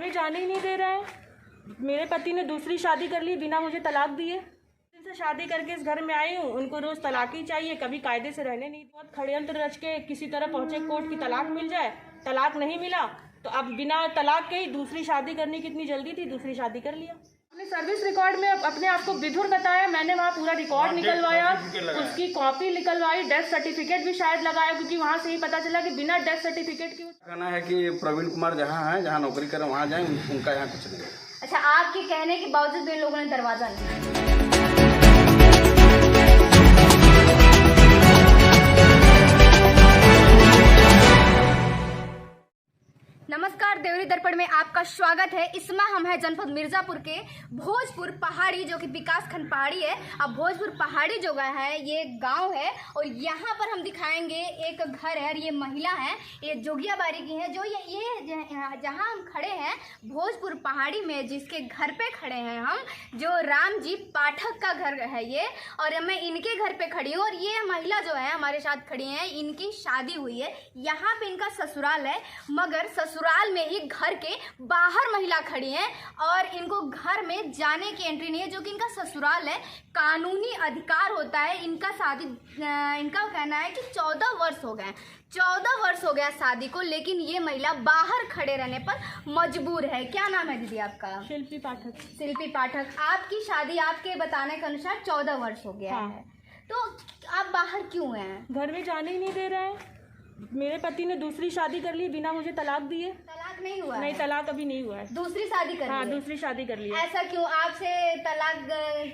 में जाने ही नहीं दे रहा है। मेरे पति ने दूसरी शादी कर ली बिना मुझे तलाक दिए। जिनसे शादी करके इस घर में आई हूँ उनको रोज़ तलाक ही चाहिए, कभी कायदे से रहने नहीं। बहुत षड्यंत्र रच के किसी तरह पहुँचे कोर्ट की तलाक मिल जाए, तलाक नहीं मिला तो अब बिना तलाक के ही दूसरी शादी करनी कितनी जल्दी थी, दूसरी शादी कर लिया। अपने सर्विस रिकॉर्ड में अपने आप को विधुर बताया, मैंने वहाँ पूरा रिकॉर्ड निकलवाया, उसकी कॉपी निकलवाई, डेथ सर्टिफिकेट भी शायद लगाया क्योंकि वहाँ से ही पता चला कि बिना डेथ सर्टिफिकेट के कहना है कि प्रवीण कुमार जहाँ नौकरी करें वहाँ जाएं, उनका यहाँ कुछ नहीं। अच्छा, आपके कहने के बावजूद भी इन लोगों ने दरवाजा नहीं। नमस्कार, देवरी दर्पण में आपका स्वागत है। इसमें हम है जनपद मिर्जापुर के भोजपुर पहाड़ी, जो कि विकास खंड पहाड़ी है। अब भोजपुर पहाड़ी जो है ये गांव है और यहाँ पर हम दिखाएंगे एक घर है और ये महिला है, ये जोगिया बारी की है। जो ये जहाँ हम खड़े हैं भोजपुर पहाड़ी में, जिसके घर पे खड़े हैं हम, जो राम जी पाठक का घर है ये, और मैं इनके घर पे खड़ी हूँ। और ये महिला जो है हमारे साथ खड़ी है, इनकी शादी हुई है, यहाँ पे इनका ससुराल है, मगर ससुराल में ही घर के बाहर महिला खड़ी है और इनको घर में जाने की एंट्री नहीं है, जो कि इनका ससुराल है, कानूनी अधिकार होता है। इनका शादी, इनका कहना है कि 14 वर्ष हो गए, 14 वर्ष हो गया शादी को, लेकिन ये महिला बाहर खड़े रहने पर मजबूर है। क्या नाम है दीदी आपका? शिल्पी पाठक। शिल्पी पाठक। आपकी शादी आपके बताने के अनुसार 14 वर्ष हो गया है, तो आप बाहर क्यों हैं? घर में जाने ही नहीं दे रहा है। मेरे पति ने दूसरी शादी कर ली बिना मुझे तलाक दिए। तलाक नहीं हुआ? नहीं, तलाक अभी नहीं हुआ है। दूसरी शादी कर ली? हाँ, दूसरी शादी कर ली। ऐसा क्यों? आपसे तलाक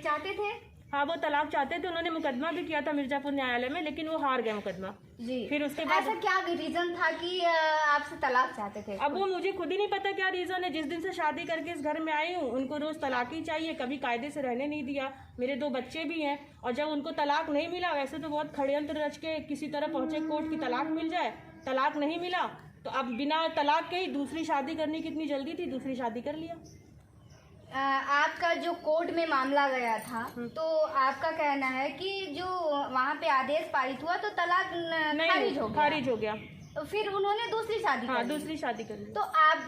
चाहते थे? हाँ, वो तलाक चाहते थे। उन्होंने मुकदमा भी किया था मिर्जापुर न्यायालय में, लेकिन वो हार गए मुकदमा जी। फिर उसके बाद ऐसा क्या रीजन था कि आपसे तलाक चाहते थे? अब वो मुझे खुद ही नहीं पता क्या रीजन है। जिस दिन से शादी करके इस घर में आई हूँ उनको रोज तलाक ही चाहिए, कभी कायदे से रहने नहीं दिया। मेरे 2 बच्चे भी हैं और जब उनको तलाक नहीं मिला, वैसे तो बहुत षड्यंत्र रच के किसी तरह पहुंचे कोर्ट की तलाक मिल जाए, तलाक नहीं मिला तो अब बिना तलाक के ही दूसरी शादी करनी कितनी जल्दी थी, दूसरी शादी कर लिया। आपका जो कोर्ट में मामला गया था, तो आपका कहना है कि जो वहाँ पे आदेश पारित हुआ तो तलाक खारिज हो गया। तो फिर उन्होंने दूसरी शादी हाँ, दूसरी शादी कर ली। तो आप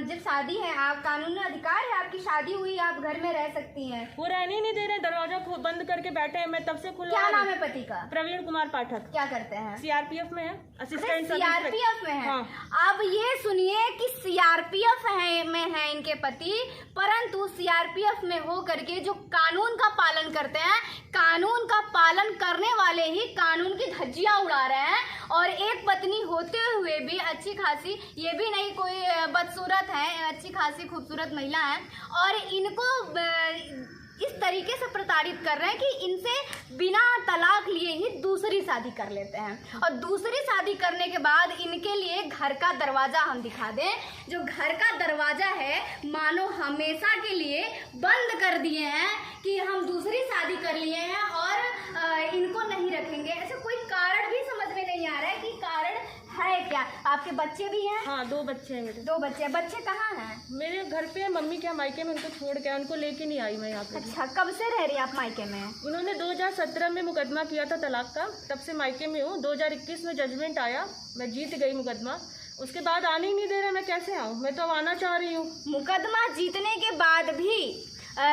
जब शादी है, आप कानूनी अधिकार है, आपकी शादी हुई, आप घर में रह सकती हैं। वो रहने ही नहीं दे रहे, दरवाजा बंद करके बैठे हैं। मैं तब से खुलवा। क्या नाम है पति का? प्रवीण कुमार पाठक। क्या करते हैं? सीआरपीएफ में है, असिस्टेंट सीआरपीएफ में है। हाँ। अब ये सुनिए कि सीआरपीएफ में है इनके पति, परंतु सीआरपीएफ में हो करके जो कानून का पालन करते हैं, कानून का पालन करने वाले ही कानून की धज्जियां उड़ा रहे हैं। और एक पत्नी होते हुए भी अच्छी खासी, ये भी नहीं कोई बदसूरत है, अच्छी खासी खूबसूरत महिला है, और इनको इस तरीके से प्रताड़ित कर रहे हैं कि इनसे बिना तलाक लिए ही दूसरी शादी कर लेते हैं। और दूसरी शादी करने के बाद इनके लिए घर का दरवाज़ा हम दिखा दें, जो घर का दरवाज़ा है मानो हमेशा के लिए बंद कर दिए हैं कि हम दूसरी शादी कर लिए हैं और इनको नहीं रखेंगे। ऐसा कोई कारण भी समझ में नहीं आ रहा है कि कारण है क्या? आपके बच्चे भी हैं? हाँ, 2 बच्चे हैं मेरे। 2 बच्चे। बच्चे कहाँ हैं? मेरे घर पे मम्मी के मायके में, उनको छोड़ के, उनको लेके नहीं आई मैं यहाँ पे। अच्छा, कब से रह रही आप मायके में? उन्होंने 2017 में मुकदमा किया था तलाक का, तब से मायके में हूँ। 2021 में जजमेंट आया, मैं जीत गई मुकदमा, उसके बाद आने ही नहीं दे रहे। मैं कैसे आऊँ? मैं तो अब आना चाह रही हूँ। मुकदमा जीतने के बाद भी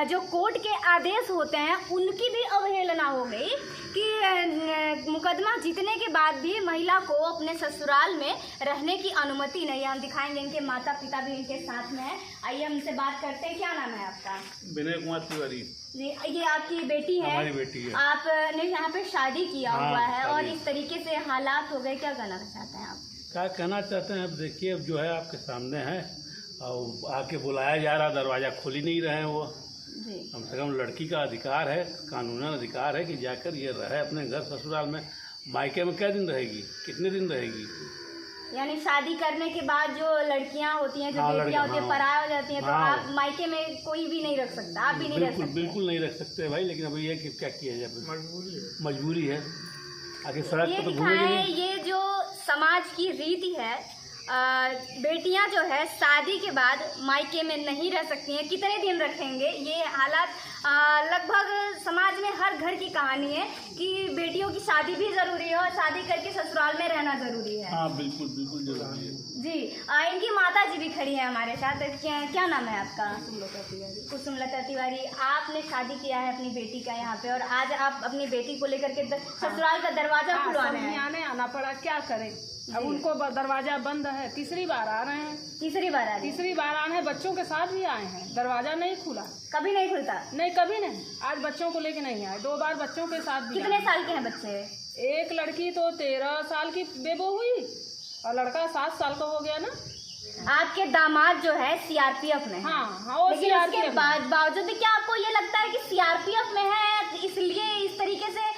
जो कोर्ट के आदेश होते हैं उनकी भी अवहेलना हो गई कि मुकदमा जीतने के बाद भी महिला को अपने ससुराल में रहने की अनुमति नहीं है। हम दिखाएंगे, इनके माता पिता भी इनके साथ में है। आइए हमसे बात करते हैं। क्या नाम है आपका? विनय कुमार तिवारी। जी, ये आपकी बेटी है? हमारी बेटी है। आपने यहाँ पे शादी किया हुआ है और इस तरीके से हालात हो गए, क्या कहना चाहते हैं आप? क्या कहना चाहते हैं? अब देखिए, अब जो है आपके सामने है और आके बुलाया जा रहा, दरवाज़ा खोल ही नहीं रहे हैं वो। कम से कम लड़की का अधिकार है, कानूनन अधिकार है कि जाकर ये रहे अपने घर ससुराल में। मायके में क्या दिन रहेगी, कितने दिन रहेगी? यानी शादी करने के बाद जो लड़कियां होती हैं, जो बेटियां होती हैं, पराया हो जाती हैं, तो आप मायके में कोई भी नहीं रख सकता, आप भी नहीं रख सकते? बिल्कुल नहीं रख सकते भाई, लेकिन अभी ये क्या किया जाए, मजबूरी है। आगे सड़क पर तो घूमेंगे। ये जो समाज की रीति है, बेटियां जो है शादी के बाद मायके में नहीं रह सकती हैं। कितने दिन रखेंगे? ये हालात लगभग समाज में हर घर की कहानी है कि बेटियों की शादी भी ज़रूरी है और शादी करके ससुराल में रहना ज़रूरी है। हाँ, बिल्कुल बिल्कुल जरूरी है। जी। इनकी माता जी भी खड़ी है हमारे साथ। क्या नाम है आपका? कुसुमलता तिवारी। आपने शादी किया है अपनी बेटी का यहाँ पे, और आज आप अपनी बेटी को लेकर के ससुराल का दरवाजा खुलवाने आना पड़ा, क्या करें। अब उनको दरवाजा बंद है, तीसरी बार आ रहे हैं। तीसरी बार आ रहे हैं, बच्चों के साथ भी आए हैं, दरवाजा नहीं खुला। कभी नहीं खुलता? नहीं, कभी नहीं। आज बच्चों को लेके नहीं आए, 2 बार बच्चों के साथ भी। कितने साल के हैं बच्चे? एक लड़की तो 13 साल की बेबो हुई और लड़का 7 साल का हो गया ना। आपके दामाद जो है सीआरपीएफ में? हाँ, वो लेकिन उसके बावजूद भी क्या आपको ये लगता है कि सीआरपीएफ में है इसलिए इस तरीके से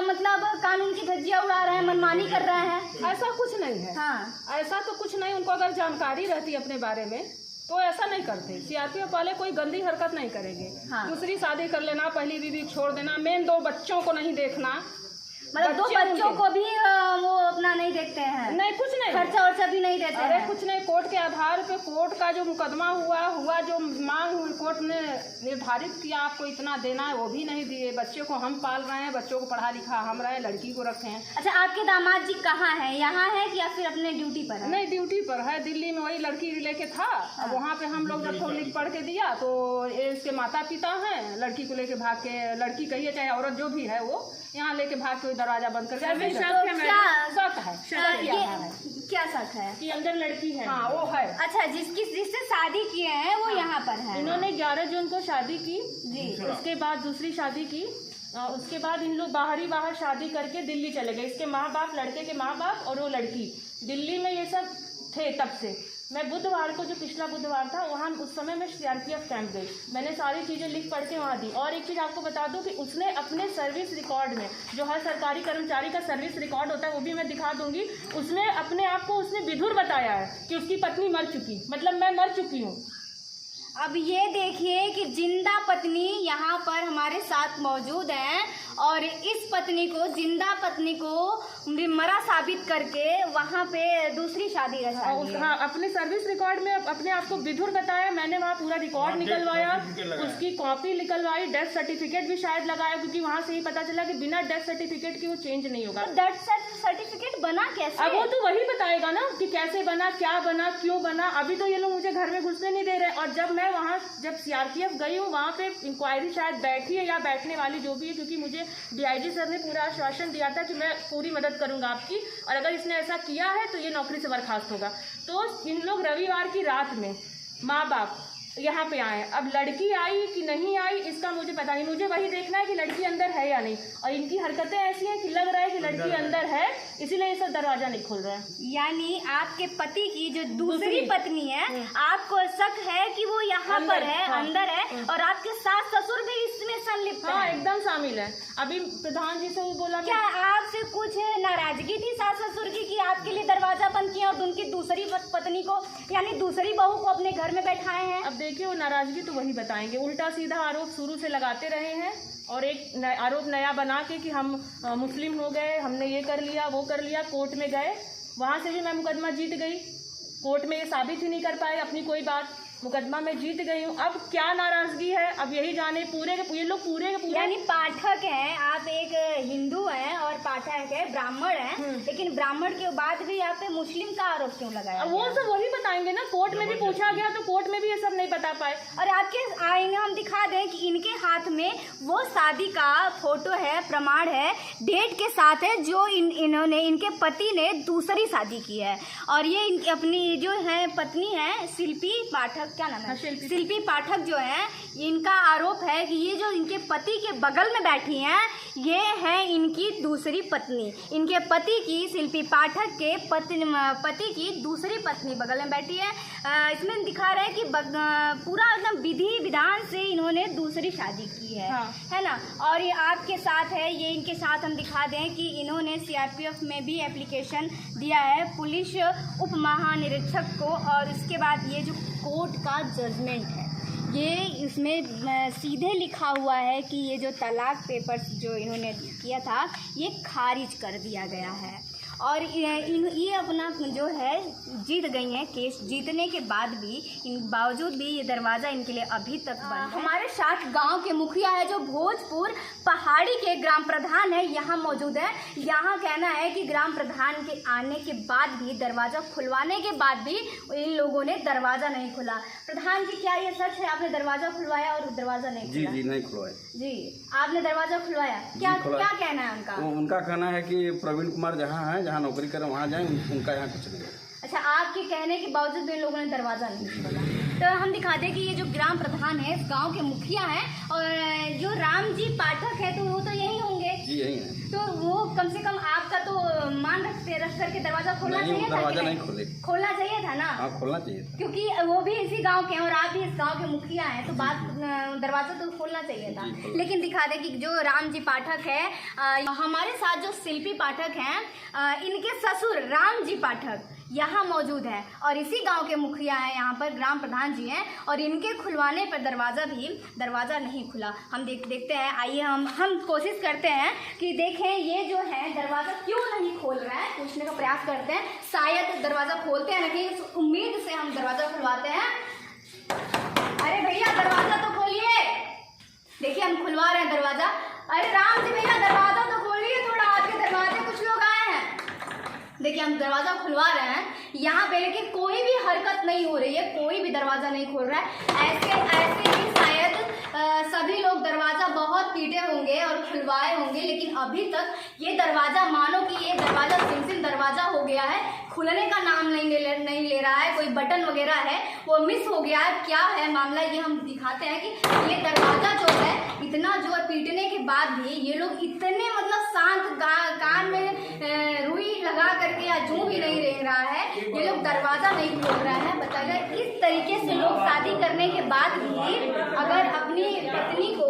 मतलब कानून की धज्जियां उड़ा रहे हैं, मनमानी कर रहे हैं? ऐसा कुछ नहीं है। हाँ, ऐसा तो कुछ नहीं। उनको अगर जानकारी रहती अपने बारे में तो ऐसा नहीं करते। सीआरपीएफ वाले कोई गंदी हरकत नहीं करेंगे। हाँ। दूसरी शादी कर लेना, पहली बीवी छोड़ देना, मेन 2 बच्चों को नहीं देखना। मतलब 2 बच्चों को भी वो अपना नहीं देखते हैं? नहीं, कुछ नहीं, खर्चा वर्चा भी नहीं देते अरे हैं? कुछ नहीं। कोर्ट के आधार पे, कोर्ट का जो मुकदमा हुआ जो मांग हुई, कोर्ट ने निर्धारित किया आपको इतना देना है, वो भी नहीं दिए। बच्चे को हम पाल रहे हैं, बच्चों को पढ़ा लिखा हम रहे, लड़की को रखे हैं। अच्छा, आपके दामाद जी कहाँ हैं? यहाँ है कि या फिर अपने ड्यूटी पर है? नहीं, ड्यूटी पर है, दिल्ली में। वही लड़की लेके था। अब वहाँ पे हम लोग जब थोड़ा लिख पढ़ के दिया तो इसके माता पिता हैं, लड़की को लेके भाग के, लड़की कहिए चाहे औरत जो भी है, वो यहाँ लेके भाग के दरवाजा बंद करके शक है। क्या शक है कि अंदर लड़की है? हाँ, वो है। अच्छा, जिससे शादी किए हैं वो यहाँ पर है? इन्होंने 11 जून को शादी की जी। उसके बाद दूसरी शादी की। उसके बाद इन लोग बाहर शादी करके दिल्ली चले गए। इसके माँ बाप, लड़के के माँ बाप और वो लड़की दिल्ली में ये सब थे तब से। मैं बुधवार को, जो पिछला बुधवार था, वहाँ उस समय मैं सीआरपीएफ कैंप गई। मैंने सारी चीज़ें लिख पढ़ के वहाँ दी। और एक चीज़ आपको बता दूँ कि उसने अपने सर्विस रिकॉर्ड में, जो हर सरकारी कर्मचारी का सर्विस रिकॉर्ड होता है, वो भी मैं दिखा दूँगी, उसने अपने आप को उसने विधुर बताया है कि उसकी पत्नी मर चुकी, मतलब मैं मर चुकी हूँ। अब ये देखिए कि जिंदा पत्नी यहाँ पर हमारे साथ मौजूद हैं और इस पत्नी को, जिंदा पत्नी को मरा साबित करके वहाँ पे दूसरी शादी रचा दी है। हाँ, अपने सर्विस रिकॉर्ड में अपने आप को विधुर बताया। मैंने वहाँ पूरा रिकॉर्ड निकलवाया, उसकी कॉपी निकलवाई, डेथ सर्टिफिकेट भी शायद लगाया, क्योंकि वहाँ से ही पता चला कि बिना डेथ सर्टिफिकेट के वो चेंज नहीं होगा। तो डेथ सर्टिफिकेट बना कैसे? अब वो तो वही बताएगा ना कि कैसे बना, क्या बना, क्यों बना। अभी तो ये लोग मुझे घर में घुसने नहीं दे रहे। और जब मैं वहाँ, जब सीआरपीएफ गई हूँ, वहाँ पे इंक्वायरी शायद बैठी है या बैठने वाली जो भी है, क्योंकि मुझे डीआईजी सर ने पूरा आश्वासन दिया था कि मैं पूरी मदद करूंगा आपकी, और अगर इसने ऐसा किया है तो ये नौकरी से बर्खास्त होगा। तो इन लोग रविवार की रात में माँ बाप यहाँ पे आए। अब लड़की आई कि नहीं आई इसका मुझे पता नहीं। मुझे वही देखना है कि लड़की अंदर है या नहीं। और इनकी हरकतें ऐसी हैं कि लग रहा है कि लड़की अंदर है, इसीलिए ये सब दरवाजा नहीं खुल रहा है। यानी आपके पति की जो दूसरी पत्नी है, आपको शक है कि वो यहाँ पर है, अंदर है, और आपके सास ससुर भी इसमें संलिप्त हाँ, है? एकदम शामिल है। अभी प्रधान जी से बोला, क्या आपसे कुछ नाराजगी थी सास ससुर की कि आपके लिए दरवाजा बंद किया और उनकी दूसरी पत्नी को, यानी दूसरी बहू को अपने घर में बैठाए हैं? अब देखिए, वो नाराजगी तो वही बताएंगे। उल्टा सीधा आरोप शुरू से लगाते रहे हैं और एक आरोप नया बना के कि हम मुस्लिम हो गए, हमने ये कर लिया, वो कर लिया। कोर्ट में गए, वहाँ से भी मैं मुकदमा जीत गई। कोर्ट में ये साबित ही नहीं कर पाए अपनी कोई बात, मुकदमा में जीत गई हूँ। अब क्या नाराजगी है, अब यही जाने। ये लोग पूरे यानी पाठक हैं, आप एक हिंदू हैं और पाठक है, ब्राह्मण हैं, लेकिन ब्राह्मण के बाद भी आप पे मुस्लिम का आरोप क्यों लगाया? वो सब वही बताएंगे ना। कोर्ट में भी पूछा गया तो कोर्ट में भी ये सब नहीं बता पाए। और आपके आईने हम दिखा दें कि इनके हाथ में वो शादी का फोटो है, प्रमाण है, डेट के साथ है, जो इन्होंने, इनके पति ने दूसरी शादी की है। और ये अपनी जो है पत्नी है शिल्पी पाठक, क्या नाम है? शिल्पी पाठक जो है, इनका आरोप है कि ये जो इनके पति के बगल में बैठी हैं, ये है इनकी दूसरी पत्नी। इनके पति की, शिल्पी पाठक के पति की दूसरी पत्नी बगल में बैठी है। इसमें दिखा रहा है कि पूरा एकदम विधि विधान से इन्होंने दूसरी शादी की है। हाँ। है ना? और ये आपके साथ है, ये इनके साथ हम दिखा दें कि इन्होंने सीआरपीएफ में भी एप्लीकेशन दिया है पुलिस उप महानिरीक्षक को। और इसके बाद ये जो कोर्ट का जजमेंट है, ये इसमें सीधे लिखा हुआ है कि ये जो तलाक पेपर्स जो इन्होंने किया था, ये खारिज कर दिया गया है। और ये अपना जो है जीत गई हैं केस। जीतने के बाद भी इन बावजूद भी ये दरवाज़ा इनके लिए अभी तक बंद है। हमारे साथ गांव के मुखिया है जो भोजपुर पहाड़ी के ग्राम प्रधान है, यहाँ मौजूद है। यहाँ कहना है कि ग्राम प्रधान के आने के बाद भी, दरवाज़ा खुलवाने के बाद भी इन लोगों ने दरवाज़ा नहीं खुला। प्रधान जी, क्या ये सच है आपने दरवाज़ा खुलवाया और दरवाज़ा नहीं खुला? जी नहीं खुलवाया। जी, आपने दरवाज़ा खुलवाया, क्या कहना है उनका? उनका कहना है कि प्रवीण कुमार जहाँ है, जहाँ नौकरी करें वहाँ जाएं, उनका यहाँ कुछ नहीं है। अच्छा, आपके कहने के बावजूद भी इन लोगों ने दरवाज़ा नहीं खोला। तो हम दिखाते हैं कि ये जो ग्राम प्रधान है, इस गांव के मुखिया हैं, और जो राम जी पाठक है तो वो तो यही होंगे। जी यही है। तो वो कम से कम आपका तो मान रख करके दरवाज़ा खोलना चाहिए था। दरवाज़ा नहीं खोले, खोलना चाहिए था ना। हाँ खोलना चाहिए था, क्योंकि वो भी इसी गांव के हैं और आप भी इस गांव के मुखिया हैं, तो बात दरवाज़ा तो खोलना चाहिए था। लेकिन दिखा दे कि जो राम जी पाठक है, हमारे साथ जो शिल्पी पाठक हैं, इनके ससुर राम जी पाठक यहाँ मौजूद है और इसी गांव के मुखिया हैं, यहाँ पर ग्राम प्रधान जी हैं, और इनके खुलवाने पर दरवाज़ा नहीं खुला। हम देखते हैं, आइए हम कोशिश करते हैं कि देखें ये जो है दरवाज़ा क्यों नहीं खोल रहा है। पूछने का प्रयास करते हैं, शायद दरवाज़ा खोलते हैं, नहीं इस उम्मीद से हम दरवाज़ा खुलवाते हैं। अरे भैया दरवाज़ा तो खोलिए, देखिए हम खुलवा रहे हैं दरवाज़ा। अरे राम जी भैया दरवाज़ा तो खोलिए थोड़ा, आपके दरवाजे कुछ लोग आए हैं। देखिए हम दरवाज़ा खुलवा रहे हैं यहाँ पे, लेकिन कोई भी हरकत नहीं हो रही है, कोई भी दरवाज़ा नहीं खोल रहा है। ऐसे ही शायद सभी लोग दरवाज़ा बहुत पीटे होंगे और खुलवाए होंगे, लेकिन अभी तक ये दरवाज़ा, मानो कि ये दरवाज़ा सिमसिम दरवाज़ा हो गया है, खुलने का नाम नहीं ले रहा है। कोई बटन वगैरह है वो मिस हो गया है, क्या है मामला ये हम दिखाते हैं कि ये दरवाज़ा जो है इतना जो है पीटने के बाद भी ये लोग इतने मतलब शांत, कान में रुई लगा करके या जूं भी नहीं रह रहा है, ये लोग दरवाज़ा नहीं खोल रहा है। बताइए इस तरीके से लोग शादी करने के बाद भी अगर अपनी पत्नी को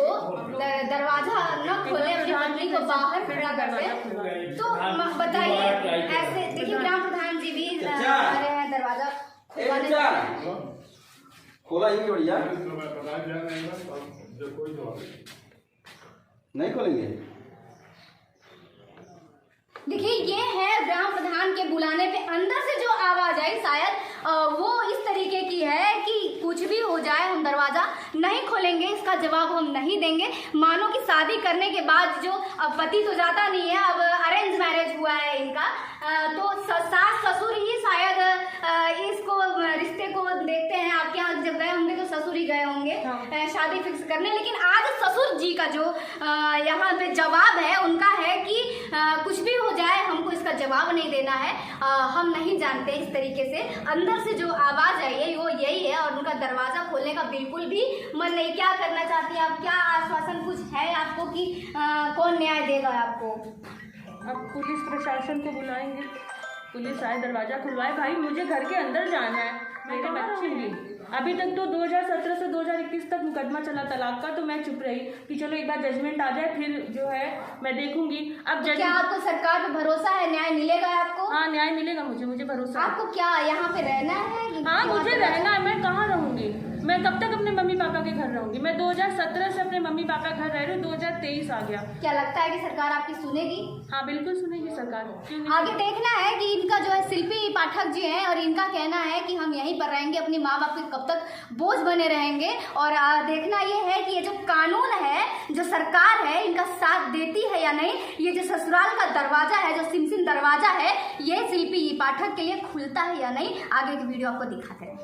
दरवाज़ा न खोले, अपनी पत्नी को बाहर खड़ा कर दे, तो बताइए ऐसे। देखिए ग्राम प्रधान जी भी आ रहे हैं दरवाज़ा खोला ही बढ़िया नहीं खोलेंगे। देखिए ये है ग्राम प्रधान के बुलाने पे अंदर से जो आवाज आई, शायद वो इस तरीके की है कि कुछ भी हो जाए हम दरवाजा नहीं खोलेंगे, इसका जवाब हम नहीं देंगे। मानो कि शादी करने के बाद जो अब पति तो जाता नहीं है, अब अरेंज मैरिज हुआ है इनका, तो सास ससुर ही शायद इसको रिश्ते को देखते हैं। आपके यहाँ जब गए होंगे तो ससुर ही गए होंगे शादी फिक्स करने, लेकिन आज ससुर जी का जो यहाँ पे जवाब है उनका है कि कुछ भी हो जाए हमको इसका जवाब नहीं देना है, हम नहीं जानते। इस तरीके से अंदर से जो आवाज आई है वो यही है, और उनका दरवाजा खोलने का बिल्कुल भी मन नहीं। क्या करना चाहती है आप, क्या आश्वासन कुछ है आपको कि कौन न्याय देगा आपको? अब पुलिस प्रशासन को बुलाएंगे, पुलिस आए दरवाज़ा खुलवाए। भाई मुझे घर के अंदर जाना है, मेरे बच्चे भी। अभी तक तो 2017 से 2021 तक मुकदमा चला तलाक का, तो मैं चुप रही कि चलो एक बार जजमेंट आ जाए फिर जो है मैं देखूंगी। अब क्या आपको सरकार पे भरोसा है, न्याय मिलेगा आपको? हाँ न्याय मिलेगा, मुझे भरोसा। आपको क्या यहाँ पे रहना है? हाँ मुझे रहना है, मैं कहाँ रहूंगी, मैं कब तक अपने मम्मी पापा के घर रहूंगी। मैं 2017 से अपने मम्मी पापा घर रह रही हूँ, 2023 आ गया। क्या लगता है कि सरकार आपकी सुनेगी? हाँ बिल्कुल सुनेगी सरकार। आगे देखना है कि इनका जो है शिल्पी पाठक जी हैं और इनका कहना है कि हम यहीं पर रहेंगे, अपनी माँ बाप के कब तक बोझ बने रहेंगे। और देखना ये है कि ये जो कानून है, जो सरकार है, इनका साथ देती है या नहीं। ये जो ससुराल का दरवाजा है, जो सिमसिम दरवाजा है, ये शिल्पी पाठक के लिए खुलता है या नहीं, आगे की वीडियो आपको दिखाते हैं।